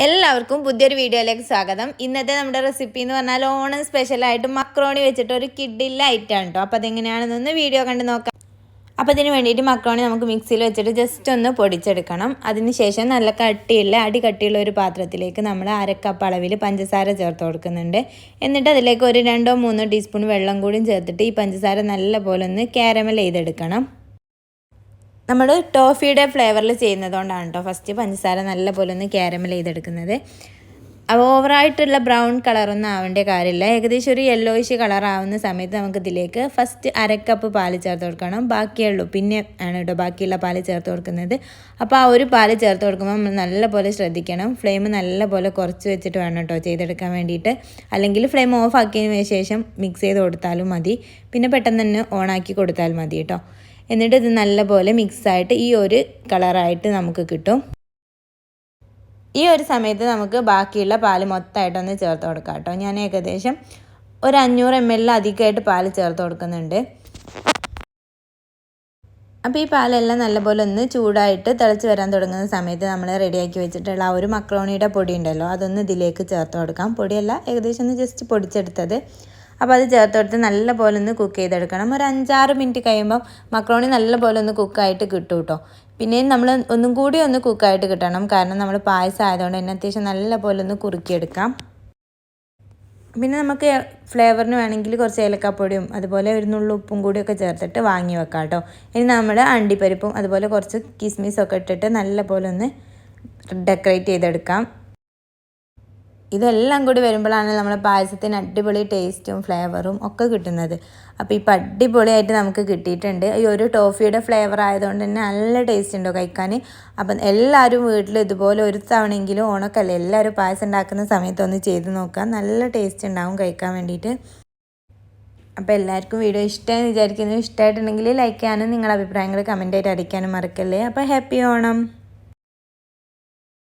എല്ലാവർക്കും പുതിയൊരു വീഡിയോയിലേക്ക് സ്വാഗതം. ഇന്നത്തെ നമ്മുടെ റെസിപ്പി എന്ന് പറഞ്ഞാൽ ഓണം സ്പെഷ്യലായിട്ട് മക്രോണി വെച്ചിട്ട് ഒരു കിഡില്ല ഐറ്റം കേട്ടോ. അപ്പോൾ അതെങ്ങനെയാണെന്നൊന്ന് വീഡിയോ കണ്ട് നോക്കാം. അപ്പോൾ അതിന് വേണ്ടിയിട്ട് മക്രോണി നമുക്ക് മിക്സിയിൽ വെച്ചിട്ട് ജസ്റ്റ് ഒന്ന് പൊടിച്ചെടുക്കണം. അതിനുശേഷം നല്ല കട്ടിയുള്ള ഒരു പാത്രത്തിലേക്ക് നമ്മൾ 1/2 കപ്പ് അളവിൽ പഞ്ചസാര ചേർത്ത് കൊടുക്കുന്നുണ്ട്. എന്നിട്ട് അതിലേക്ക് ഒരു 2-3 ടീസ്പൂൺ വെള്ളം കൂടി ചേർത്തിട്ട് ഈ പഞ്ചസാര നല്ലപോലെ ഒന്ന് കാരമൽ ചെയ്തെടുക്കണം. നമ്മൾ ടോഫിയുടെ ഫ്ലേവറിൽ ചെയ്യുന്നതുകൊണ്ടാണ് കേട്ടോ ഫസ്റ്റ് പഞ്ചസാര നല്ലപോലെ ഒന്ന് കാരമൽ ചെയ്തെടുക്കുന്നത്. അപ്പോൾ ഓവറായിട്ടുള്ള ബ്രൗൺ കളറൊന്നും ആവേണ്ട കാര്യമില്ല. ഏകദേശം ഒരു യെല്ലോയിഷ് കളർ ആവുന്ന സമയത്ത് നമുക്കിതിലേക്ക് ഫസ്റ്റ് 1/2 കപ്പ് പാല് ചേർത്ത് കൊടുക്കണം. ബാക്കിയുള്ളൂ പിന്നെ ആണ് കേട്ടോ ബാക്കിയുള്ള പാല് ചേർത്ത് കൊടുക്കുന്നത്. അപ്പോൾ ആ ഒരു പാല് ചേർത്ത് കൊടുക്കുമ്പോൾ നമ്മൾ നല്ലപോലെ ശ്രദ്ധിക്കണം. ഫ്ലെയിം നല്ലപോലെ കുറച്ച് വെച്ചിട്ട് വേണം കേട്ടോ ചെയ്തെടുക്കാൻ വേണ്ടിയിട്ട്. അല്ലെങ്കിൽ ഫ്ലെയിം ഓഫ് ആക്കിയതിന് ശേഷം മിക്സ് ചെയ്ത് കൊടുത്താലും മതി. പിന്നെ പെട്ടെന്ന് തന്നെ ഓണാക്കി കൊടുത്താൽ മതി കേട്ടോ. എന്നിട്ട് ഇത് നല്ലപോലെ മിക്സായിട്ട് ഈ ഒരു കളറായിട്ട് നമുക്ക് കിട്ടും. ഈ ഒരു സമയത്ത് നമുക്ക് ബാക്കിയുള്ള പാല് മൊത്തമായിട്ടൊന്ന് ചേർത്ത് കൊടുക്കാം കേട്ടോ. ഞാൻ ഏകദേശം ഒരു 500 ml അധികമായിട്ട് പാല് ചേർത്ത് കൊടുക്കുന്നുണ്ട്. അപ്പോൾ ഈ പാലെല്ലാം നല്ലപോലെ ഒന്ന് ചൂടായിട്ട് തിളച്ച് വരാൻ തുടങ്ങുന്ന സമയത്ത് നമ്മൾ റെഡിയാക്കി വെച്ചിട്ടുള്ള ആ ഒരു മക്രോണിയുടെ പൊടി ഉണ്ടല്ലോ അതൊന്ന് ഇതിലേക്ക് ചേർത്ത് കൊടുക്കാം. പൊടിയല്ല, ഏകദേശം ഒന്ന് ജസ്റ്റ് പൊടിച്ചെടുത്തത്. അപ്പോൾ അത് ചേർത്ത് കൊടുത്ത് നല്ലപോലെ ഒന്ന് കുക്ക് ചെയ്തെടുക്കണം. ഒരു 5-6 മിനിറ്റ് കഴിയുമ്പോൾ മക്രോണി നല്ലപോലെ ഒന്ന് കുക്കായിട്ട് കിട്ടും കേട്ടോ. പിന്നെയും നമ്മൾ ഒന്നും കൂടി ഒന്ന് കുക്കായിട്ട് കിട്ടണം, കാരണം നമ്മൾ പായസം ആയതുകൊണ്ട് തന്നെ അത്യാവശ്യം നല്ലപോലെ ഒന്ന് കുറുക്കിയെടുക്കാം. പിന്നെ നമുക്ക് ഫ്ലേവറിന് വേണമെങ്കിൽ കുറച്ച് ഏലക്കാപ്പൊടിയും അതുപോലെ ഒരു നുള്ളു ഉപ്പും കൂടിയൊക്കെ ചേർത്തിട്ട് വാങ്ങി വെക്കാം കേട്ടോ. ഇനി നമ്മൾ അണ്ടിപ്പരിപ്പും അതുപോലെ കുറച്ച് കിസ്മിസൊക്കെ ഇട്ടിട്ട് നല്ലപോലെ ഒന്ന് ഡെക്കറേറ്റ് ചെയ്തെടുക്കാം. ഇതെല്ലാം കൂടി വരുമ്പോഴാണ് നമ്മുടെ പായസത്തിന് അടിപൊളി ടേസ്റ്റും ഫ്ലേവറും ഒക്കെ കിട്ടുന്നത്. അപ്പോൾ ഇപ്പോൾ അടിപൊളിയായിട്ട് നമുക്ക് കിട്ടിയിട്ടുണ്ട്. ഈ ഒരു ടോഫിയുടെ ഫ്ലേവർ ആയതുകൊണ്ട് തന്നെ നല്ല ടേസ്റ്റ് ഉണ്ടോ കഴിക്കാൻ. അപ്പം എല്ലാവരും വീട്ടിൽ ഇതുപോലെ ഒരു തവണയെങ്കിലും ഓണക്കല്ലേ എല്ലാവരും പായസം ഉണ്ടാക്കുന്ന സമയത്ത് ഒന്ന് ചെയ്ത് നോക്കാം. നല്ല ടേസ്റ്റ് ഉണ്ടാവും കഴിക്കാൻ വേണ്ടിയിട്ട്. അപ്പോൾ എല്ലാവർക്കും വീഡിയോ ഇഷ്ടമെന്ന് വിചാരിക്കുന്നു. ഇഷ്ടമായിട്ടുണ്ടെങ്കിൽ ലൈക്ക് ചെയ്യാനും നിങ്ങളുടെ അഭിപ്രായങ്ങൾ കമൻറ്റായിട്ട് അടിക്കാനും മറക്കല്ലേ. അപ്പോൾ ഹാപ്പി ഓണം.